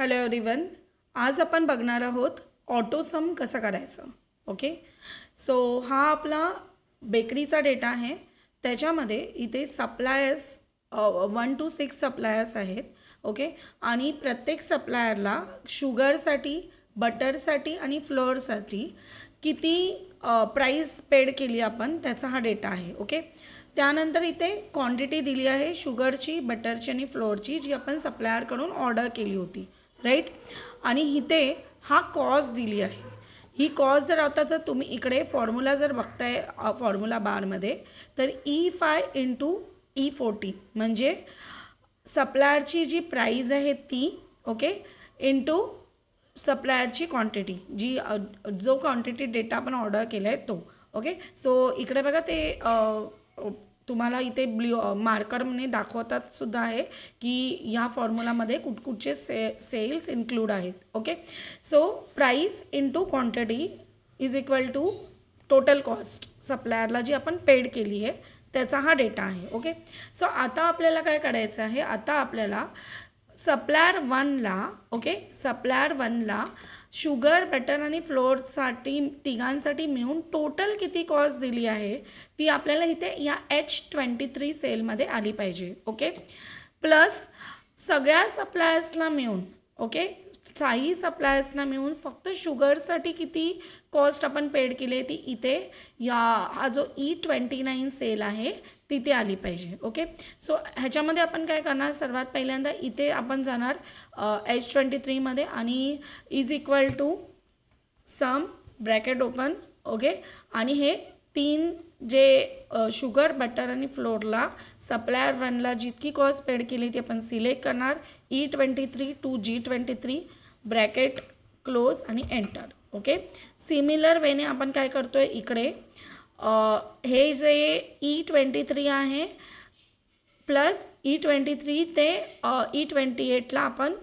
Hello everyone, आज आपण बघणार आहोत ऑटो सम कसं करायचं. ओके, सो हा आपला बेकरीचा डेटा आहे. त्याच्यामध्ये इथे सप्लायर्स 1 to 6 सप्लायर्स आहेत. ओके, आणि प्रत्येक सप्लायरला शुगरसाठी, बटरसाठी आणि फ्लोअरसाठी किती प्राईस पेड केली आपण त्याचा हा डेटा आहे. ओके, त्यानंतर इथे क्वांटिटी दिली आहे शुगरची, बटरची आणि फ्लोअरची, जी आपण सप्लायरकडून ऑर्डर केली होती, राईट. आणि इथे हा कॉस्ट दिली आहे. ही कॉस्ट जर तुम्ही इकडे फॉर्म्युला जर बघताय फॉर्म्युला बारमध्ये, तर E5 × E14 म्हणजे सप्लायरची जी प्राईज आहे ती, ओके, इंटू सप्लायरची क्वांटिटी, जी जो क्वांटिटी डेटा आपण ऑर्डर केला आहे तो. ओके, सो इकडे बघा ते तुम्हाला इथे मार्करने दाखवतात सुद्धा आहे की ह्या फॉर्म्युलामध्ये कुठचे सेल्स इन्क्लूड आहेत. Okay, so price into quantity is equal to total cost सप्लायरला जी आपण पेड केली आहे त्याचा हा डेटा आहे. ओके, सो आता आपल्याला काय करायचं आहे, आता आपल्याला सप्लायर 1ला, ओके, सप्लायर 1ला शुगर, बटर आणि फ्लोअरसाठी तिघांसाठी मिळून टोटल किती कॉस्ट दिली आहे ती आपल्याला इथे या H23 सेलमध्ये आली पाहिजे. ओके, प्लस सगळ्या सप्लायर्सला मिळून, ओके, काही सप्लायर्सना मिळून फक्त शुगरसाठी किती कॉस्ट आपण पेड केली ती इथे हा जो E29 सेल आहे तिथे आली पाहिजे. ओके, सो ह्याच्यामध्ये आपण काय करणार, सर्वात पहिल्यांदा इथे आपण जाणार H23मध्ये आणि is equal to some bracket open. Okay, आणि हे तीन जे शुगर, बटर आणि फ्लोअरला सप्लायर 1ला जितकी कॉस्ट पेड केली ती आपण सिलेक्ट करणार. E23 to G23 bracket close आणि एंटर. ओके, सिमिलर वेने आपण काय करतोय इकडे हे जे E23 आहे प्लस E23 ते E28ला आपण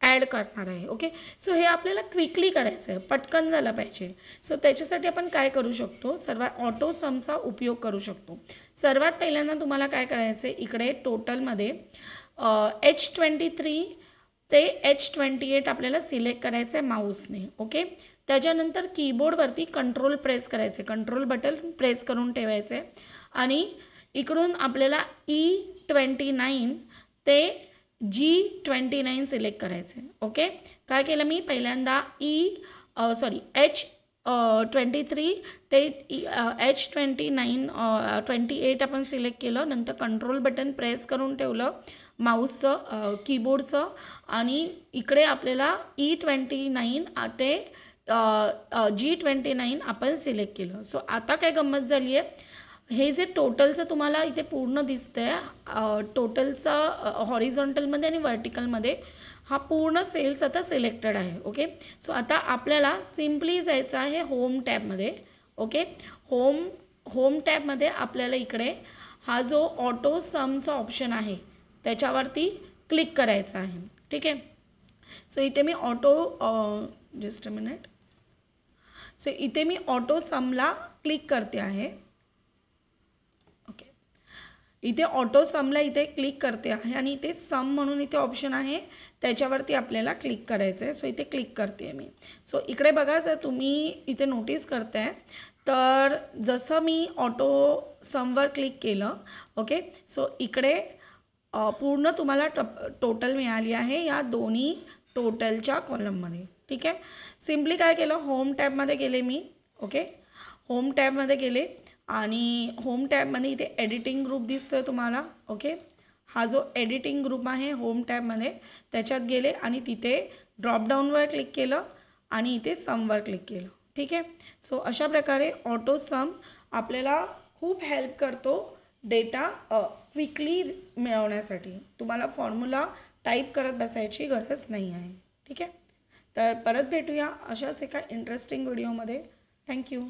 ॲड करणार आहे. ओके, सो हे आपल्याला क्विकली करायचं आहे, पटकन झालं पाहिजे. सो त्याच्यासाठी आपण काय करू शकतो, सर्वात ऑटो समचा उपयोग करू शकतो. सर्वात पहिल्यांदा तुम्हाला काय करायचं आहे, इकडे टोटलमध्ये H23 ते H28 आपल्याला सिलेक्ट करायचं आहे माऊसने. ओके, त्याच्यानंतर कीबोर्डवरती कंट्रोल प्रेस करायचे, कंट्रोल बटन प्रेस करून ठेवायचे आणि इकडून आपल्याला E29 ते G29 सिलेक्ट करायचे. ओके, काय केलं मी पहिल्यांदा H23 ते H28 आपण सिलेक्ट केलं. नंतर कंट्रोल बटन प्रेस करून ठेवलं माऊसचं, कीबोर्डचं, आणि इकडे आपल्याला E29 ते G29 आपण सिलेक्ट केलं. सो आता काय गंमत झाली आहे, हे जे टोटलचं तुम्हाला इथे पूर्ण दिसतंय, टोटलचं हॉरिझॉन्टलमध्ये आणि व्हर्टिकलमध्ये हा पूर्ण सेल्स आता सिलेक्टेड आहे. ओके, सो आता आपल्याला सिम्पली जायचं आहे होम टॅबमध्ये. ओके, होम टॅबमध्ये आपल्याला इकडे हा जो ऑटो समचा ऑप्शन आहे त्याच्यावरती क्लिक करायचं आहे. ठीक आहे, सो इथे मी जस्ट अ मिनिट, सो इथे मी ऑटो समला क्लिक करते आहे. ओके, इथे ऑटो समला इथे क्लिक करते आहे आणि इथे सम म्हणून इथे ऑप्शन आहे त्याच्यावरती आपल्याला क्लिक करायचं आहे. सो इथे क्लिक करते आहे मी. सो इकडे बघा, जर तुम्ही इथे नोटीस करताय तर जसं मी ऑटो समवर क्लिक केलं, ओके, सो इकडे पूर्ण तुम्हाला टोटल मिळाली आहे या दोन्ही टोटलच्या कॉलममध्ये. ठीक आहे, सिम्पली काय केलं, होम टॅबमध्ये गेले मी. ओके, होम टॅबमध्ये गेले आणि होम टॅबमध्ये इथे एडिटिंग ग्रुप दिसतो आहे तुम्हाला. ओके, हा जो एडिटिंग ग्रुप आहे होम टॅबमध्ये त्याच्यात गेले आणि तिथे ड्रॉपडाऊनवर क्लिक केलं आणि इथे समवर क्लिक केलं. ठीक आहे, सो अशा प्रकारे ऑटो सम आपल्याला खूप हेल्प करतो डेटा क्विकली मिळवण्यासाठी. तुम्हाला फॉर्म्युला टाईप करत बसायची गरज नाही आहे. ठीक आहे, तर परत भेटूया अशाच एका इंटरेस्टिंग व्हिडिओमध्ये. थँक्यू.